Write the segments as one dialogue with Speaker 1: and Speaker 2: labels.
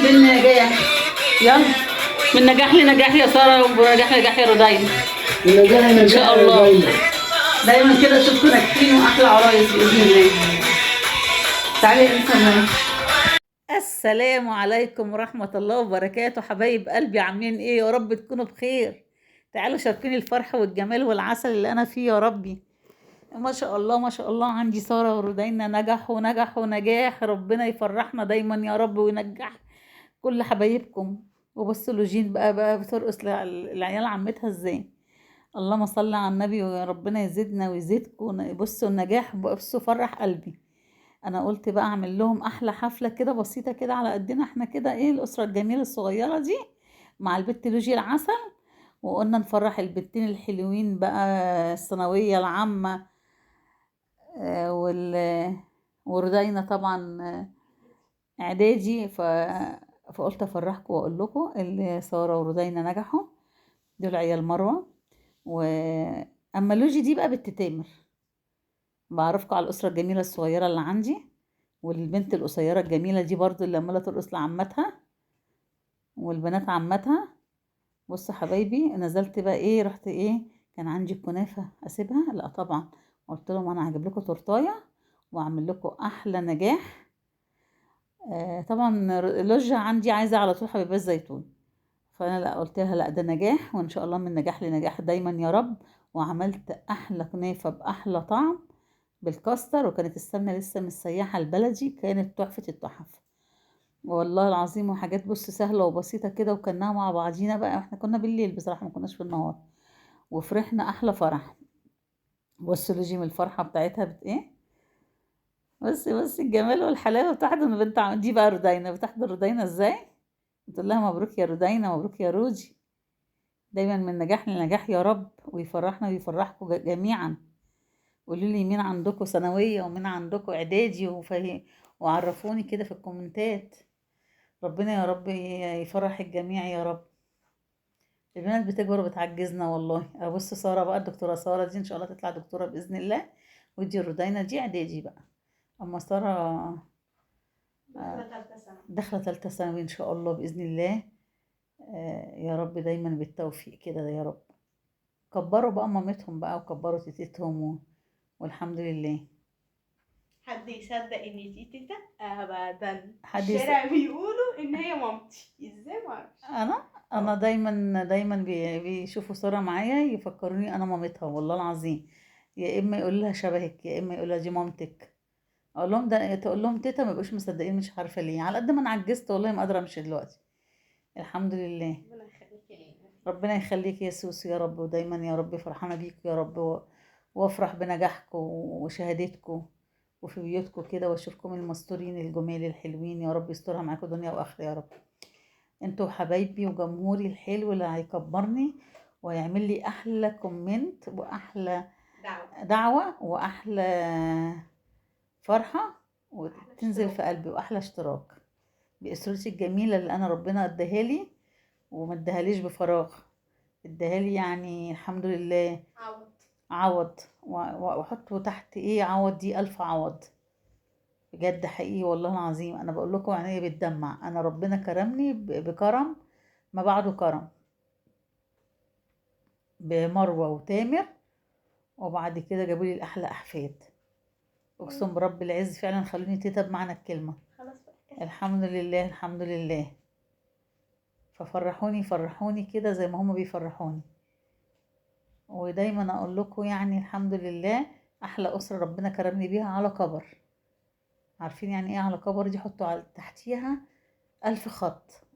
Speaker 1: بالنجاح. يلا، من نجاح لنجاح يا ساره، ونجاح لنجاح يا رودين. ان شاء الله دايما كده اشوفكم ناجحين واحلى عرايس باذن الله. تعالي يا انسان. السلام عليكم ورحمة الله وبركاته، حبايب قلبي، عاملين ايه؟ يا رب تكونوا بخير. تعالوا شاركوني الفرح والجمال والعسل اللي انا فيه يا ربي. ما شاء الله ما شاء الله، عندي سارة ورودينا نجحوا نجحوا نجاح، ربنا يفرحنا دايما يا رب وينجح كل حبايبكم. وبصوا لوجين بقى بترقص العيال عمتها ازاي. اللهم صل على النبي، وربنا يزيدنا ويزيدكم. بصوا النجاح، بصوا فرح قلبي. انا قلت بقى اعمل لهم احلى حفله كده بسيطه كده على قدنا احنا كده، ايه الاسره الجميله الصغيره دي مع البت لوجي العسل. وقلنا نفرح البنتين الحلوين بقى، الثانويه العامه، وال وردينا طبعا اعدادي. فقلت افرحكم واقول لكم اللي ساره وردينا نجحوا، دول عيال مروه. واما لوجي دي بقى بنت تامر، بعرفكم على الاسره الجميله الصغيره اللي عندي. والبنت القصيرة الجميلة دي برضو اللي عمالة ترقص لعمتها والبنات عمتها. بصوا حبايبي، نزلت بقى ايه، رحت ايه، كان عندي كنافة اسيبها؟ لا طبعا، قلت لهم انا هجيب لكم تورتايه واعمل لكم احلى نجاح. طبعا لوجة عندي عايزة على طول حبيبات زيتون، فانا لا، قلت لها لا، ده نجاح وان شاء الله من نجاح لنجاح دايما يا رب. وعملت احلى كنافة باحلى طعم بالكاستر، وكانت السمنة لسه مسيحة البلدي، كانت تحفة التحف والله العظيم. وحاجات بص سهلة وبسيطة كده، وكلناها مع بعضينا بقى. احنا كنا بالليل بصراحة، ما كناش في النهار، وفرحنا احلى فرح. بصوا لجي من الفرحة بتاعتها ايه، بس الجمال والحلاوة بتحضن بنت دي بقى رودينا، بتحضن رودينا ازاي، بتقول لها مبروك يا رودينا، مبروك يا روجي، دايما من نجاح لنجاح يا رب، ويفرحنا ويفرحكم جميعا. قولوا لي مين عندكم ثانوية ومين عندكم اعدادي وعرفوني كده في الكومنتات. ربنا يا رب يفرح الجميع يا رب. البنات بتكبر وبتعجزنا والله. ابص ساره بقى، الدكتوره ساره دي ان شاء الله تطلع دكتوره باذن الله. ودي الردينه دي اعدادي بقى. اما ساره داخله ثالثه ثانوي ان شاء الله باذن الله. يا رب دايما بالتوفيق كده يا رب. كبروا بقى مامتهم بقى، وكبروا تيتتهم والحمد لله.
Speaker 2: حد يصدق ان دي تيتا؟ ابدا.
Speaker 1: حد
Speaker 2: الشارع بيقولوا ان هي مامتي، ازاي؟ معرفش.
Speaker 1: انا دايما بيشوفوا ساره معايا يفكروني انا مامتها والله العظيم. يا اما يقول لها شبهك، يا اما يقول لها دي مامتك. اقول لهم ده، تقول لهم تيتا، ما يبقوش مصدقين، مش عارفه ليه. على قد ما انا عجزت والله ما قادره امشي دلوقتي. الحمد لله.
Speaker 2: ربنا يخليكي لينا.
Speaker 1: ربنا يخليك يا سوسو يا رب، ودايما يا رب فرحانه بيكم يا رب، وافرح بنجاحكم وشهادتكم وفي بيوتكم كده، واشوفكم المستورين الجمال الحلوين يا رب، يسترها معاكم دنيا واخره يا رب. انتوا حبايبي وجمهوري الحلو اللي هيكبرني ويعمل لي احلى كومنت واحلى دعوه واحلى فرحه وتنزل في قلبي، واحلى اشتراك باسرتي الجميله اللي انا ربنا اداها لي، وما اداهاليش بفراغ، اداهالي يعني الحمد لله. عوض واحطه تحت ايه، عوض دي الف عوض بجد حقيقي والله العظيم. انا بقول لكم عينيا بتدمع، انا ربنا كرمني بكرم ما بعده كرم، بمروه وتامر. وبعد كده جابوا لي الاحلى احفاد، اقسم برب العز فعلا خلوني تيتا بمعنى الكلمه.
Speaker 2: خلاص بقى.
Speaker 1: الحمد لله الحمد لله. فرحوني كده زي ما هما بيفرحوني. ودايما اقول لكم يعني الحمد لله، احلى اسره ربنا كرمني بيها على كبر. عارفين يعني ايه على كبر دي؟ حطوا على تحتيها 1000 خط،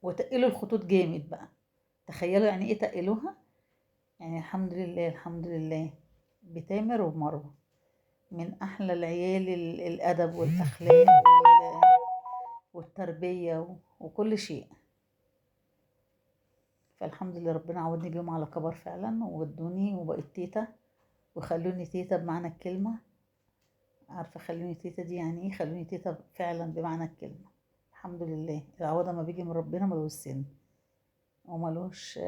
Speaker 1: وتقلوا الخطوط جامد بقى. تخيلوا يعني ايه تقلوها. يعني الحمد لله الحمد لله، بتامر ومروه من احلى العيال، الادب والاخلاق والتربيه وكل شيء. فالحمد لله ربنا عودني بيهم على كبر فعلا، وودوني وبقيت تيتا، وخلوني تيتا بمعنى الكلمه. عارفه خلوني تيتا دي يعني ايه؟ خلوني تيتا فعلا بمعنى الكلمه. الحمد لله، العوض ما بيجي من ربنا ملوش سن وملوش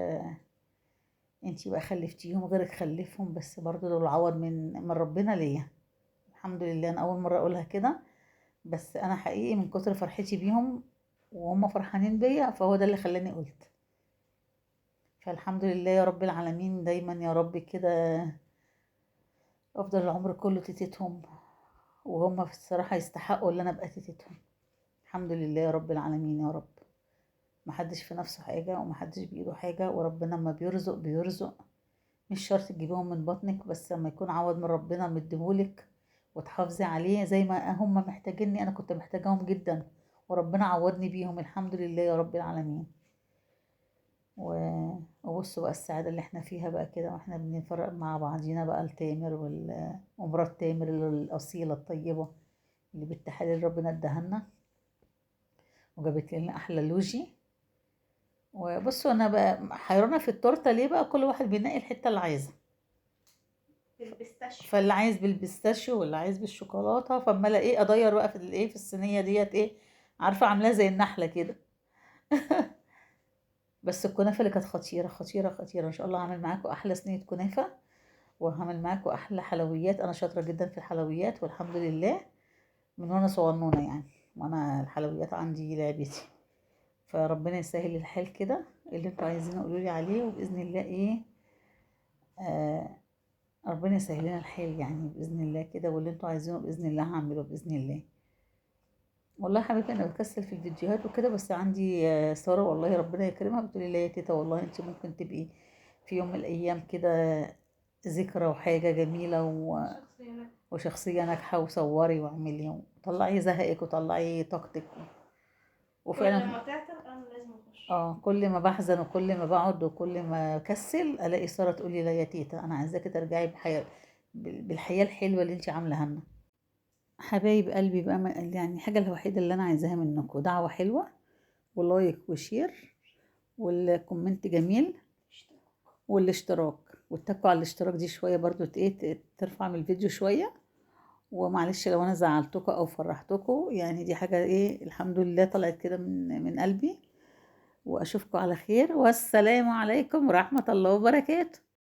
Speaker 1: انتي بقى خلفتيهم غيرك خلفهم، بس برضو دول عوض من ربنا ليا. الحمد لله. انا اول مره اقولها كده، بس انا حقيقي من كتر فرحتي بيهم وهم فرحانين بيا، فهو ده اللي خلاني قلت. فالحمد لله يا رب العالمين، دايما يا رب كده افضل العمر كله تيتتهم، وهم في الصراحة يستحقوا ان انا ابقى تيتتهم. الحمد لله يا رب العالمين يا رب. محدش في نفسه حاجة ومحدش بإيده حاجة، وربنا ما بيرزق بيرزق. مش شرط تجيبيهم من بطنك، بس لما يكون عوض من ربنا مديهولك وتحافظي عليه زي ما هم محتاجيني. انا كنت محتاجاهم جدا، وربنا عوضني بيهم الحمد لله يا رب العالمين. وبصوا بقى السعادة اللي احنا فيها بقى كده، واحنا بنفرق مع بعضينا بقى التامر ومرات تامر الأصيلة الطيبة اللي بالتحاليل ربنا ادهلنا وجابت لنا أحلى لوجي. وبصوا أنا بقى حيرانة في التورتة ليه بقى، كل واحد بينقي الحتة اللي عايزها.
Speaker 2: بالبيستاشيو.
Speaker 1: فاللي عايز بالبيستاشيو واللي عايز بالشوكولاتة، فاما الاقي اضير بقى في الايه في الصينية ديت ايه، عارفة عاملاها زي النحلة كده. بس الكنافة اللي كانت خطيرة خطيرة خطيرة، ان شاء الله هعمل معاكم احلى صينية كنافة، وهعمل معاكم احلى حلويات. انا شاطرة جدا في الحلويات والحمد لله، من وانا صغنونة يعني، وانا الحلويات عندي لعبتي. فربنا يسهل الحال كده، اللي انتوا عايزينه قولوا لي عليه، وباذن الله ايه آه ربنا يسهل لنا الحال يعني باذن الله كده، واللي انتوا عايزينه باذن الله هعمله باذن الله. والله يا حبيبتي انا بكسل في الفيديوهات وكده، بس عندي ساره والله ربنا يكرمها بتقولي لي يا تيتا والله انت ممكن تبقي في يوم من الايام كده ذكرى وحاجه جميله
Speaker 2: شخصية ناجحة.
Speaker 1: وشخصيه ناجحه، وصوري واعملي وطلعي زهقك وطلعي طاقتك.
Speaker 2: كل
Speaker 1: وفعلا
Speaker 2: لما تعطل انا لازم اخش.
Speaker 1: كل ما بحزن وكل ما بقعد وكل ما اكسل الاقي ساره تقولي لا يا تيتا انا عايزاكي ترجعي بالحياه الحلوه اللي انت عاملاها لنا. حبايب قلبي بقى، يعني الحاجه الوحيده اللي انا عايزاها منكم دعوه حلوه ولايك وشير والكومنت جميل والاشتراك، واتكوا على الاشتراك دي شويه برضو ترفع من الفيديو شويه. ومعلش لو انا زعلتكم او فرحتكم، يعني دي حاجه ايه الحمد لله طلعت كده من قلبي. واشوفكم على خير، والسلام عليكم ورحمه الله وبركاته.